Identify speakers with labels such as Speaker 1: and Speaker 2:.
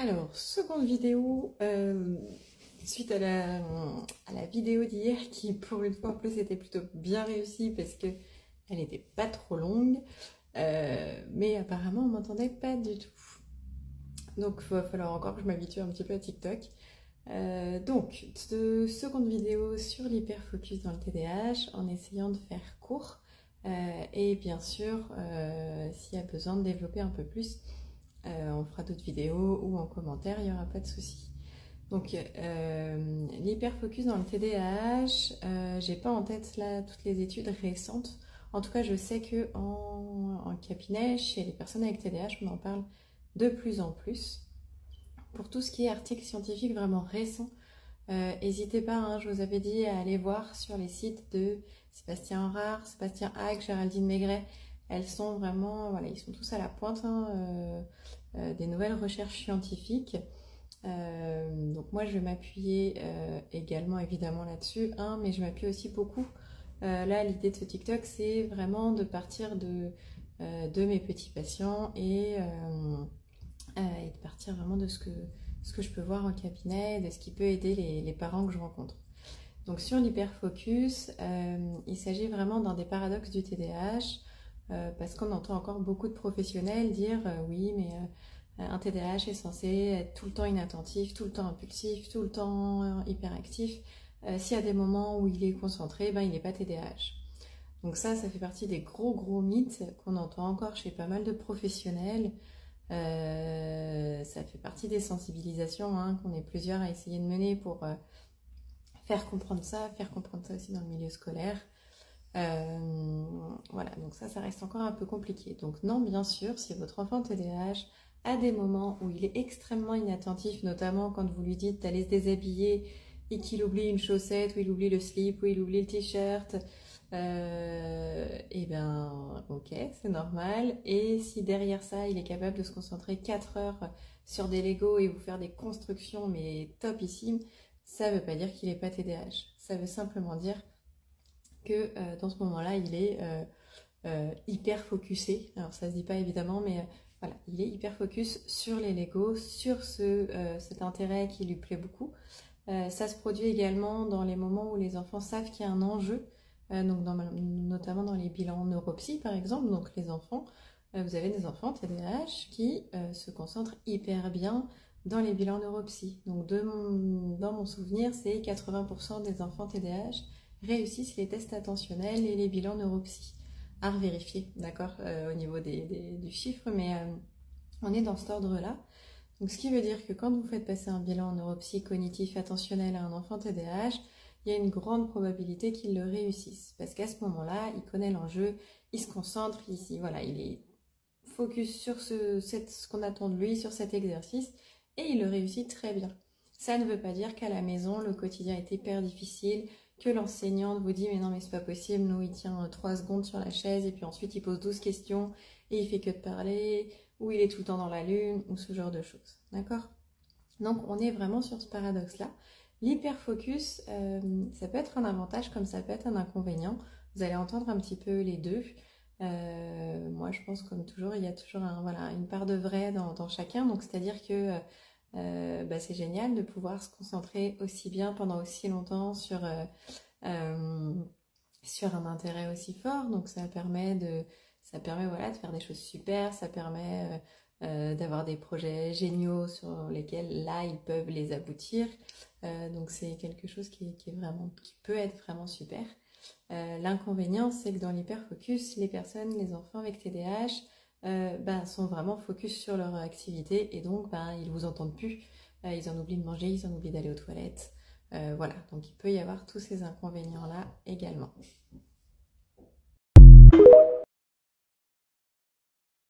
Speaker 1: Alors, seconde vidéo, suite à la vidéo d'hier qui, pour une fois en plus, était plutôt bien réussie parce que elle n'était pas trop longue, mais apparemment on m'entendait pas du tout. Donc, il va falloir encore que je m'habitue un petit peu à TikTok. Donc, seconde vidéo sur l'hyperfocus dans le TDAH en essayant de faire court et bien sûr, s'il y a besoin de développer un peu plus, on fera d'autres vidéos ou en commentaire, il n'y aura pas de souci. Donc, l'hyperfocus dans le TDAH, j'ai pas en tête là toutes les études récentes. En tout cas, je sais que en cabinet, chez les personnes avec TDAH, on en parle de plus en plus. Pour tout ce qui est articles scientifiques vraiment récents, n'hésitez pas, hein, je vous avais dit, à aller voir sur les sites de Sébastien Horard, Sébastien Hague, Géraldine Maigret. Elles sont vraiment, voilà, ils sont tous à la pointe des nouvelles recherches scientifiques. Donc moi je vais m'appuyer également évidemment là-dessus, hein, mais je m'appuie aussi beaucoup. Là l'idée de ce TikTok c'est vraiment de partir de mes petits patients et de partir vraiment de ce que je peux voir en cabinet, de ce qui peut aider les parents que je rencontre. Donc sur l'hyperfocus, il s'agit vraiment d'un des paradoxes du TDAH, parce qu'on entend encore beaucoup de professionnels dire oui mais un TDAH est censé être tout le temps inattentif, tout le temps impulsif, tout le temps hyperactif. S'il y a des moments où il est concentré, ben il n'est pas TDAH. Donc ça fait partie des gros mythes qu'on entend encore chez pas mal de professionnels. Ça fait partie des sensibilisations hein, qu'on est plusieurs à essayer de mener pour faire comprendre ça aussi dans le milieu scolaire. Voilà, donc ça reste encore un peu compliqué. Donc non, bien sûr, si votre enfant TDAH a des moments où il est extrêmement inattentif, notamment quand vous lui dites d'aller se déshabiller et qu'il oublie une chaussette, ou il oublie le slip, ou il oublie le t-shirt, et ben ok, c'est normal. Et si derrière ça, il est capable de se concentrer 4 heures sur des Lego et vous faire des constructions mais topissimes, ça veut pas dire qu'il n'est pas TDAH. Ça veut simplement dire que dans ce moment-là, il est hyper focusé. Alors ça se dit pas évidemment, mais voilà, il est hyper focus sur les Lego, sur cet intérêt qui lui plaît beaucoup. Ça se produit également dans les moments où les enfants savent qu'il y a un enjeu, donc notamment dans les bilans neuropsy par exemple. Donc les enfants, vous avez des enfants TDAH qui se concentrent hyper bien dans les bilans neuropsy. Donc dans mon souvenir, c'est 80% des enfants TDAH réussissent les tests attentionnels et les bilans neuropsy. À revérifier, d'accord, au niveau du chiffre, mais on est dans cet ordre-là. Donc, ce qui veut dire que quand vous faites passer un bilan neuropsy cognitif attentionnel à un enfant TDAH, il y a une grande probabilité qu'il le réussisse. Parce qu'à ce moment-là, il connaît l'enjeu, il se concentre, voilà, il est focus sur ce qu'on attend de lui, sur cet exercice, et il le réussit très bien. Ça ne veut pas dire qu'à la maison, le quotidien est hyper difficile, que l'enseignante vous dit mais non mais c'est pas possible, nous il tient 3 secondes sur la chaise et puis ensuite il pose 12 questions et il fait que de parler, ou il est tout le temps dans la lune, ou ce genre de choses, d'accord? Donc on est vraiment sur ce paradoxe-là. L'hyperfocus, ça peut être un avantage comme ça peut être un inconvénient. Vous allez entendre un petit peu les deux. Moi je pense comme toujours, il y a toujours une part de vrai dans chacun, donc c'est-à-dire que c'est génial de pouvoir se concentrer aussi bien pendant aussi longtemps sur un intérêt aussi fort. Donc ça permet voilà, de faire des choses super, ça permet d'avoir des projets géniaux sur lesquels là ils peuvent les aboutir. Donc c'est quelque chose qui peut être vraiment super. L'inconvénient c'est que dans l'hyperfocus, les enfants avec TDAH sont vraiment focus sur leur activité et donc ils vous entendent plus, ils en oublient de manger, ils en oublient d'aller aux toilettes, voilà, donc il peut y avoir tous ces inconvénients là également.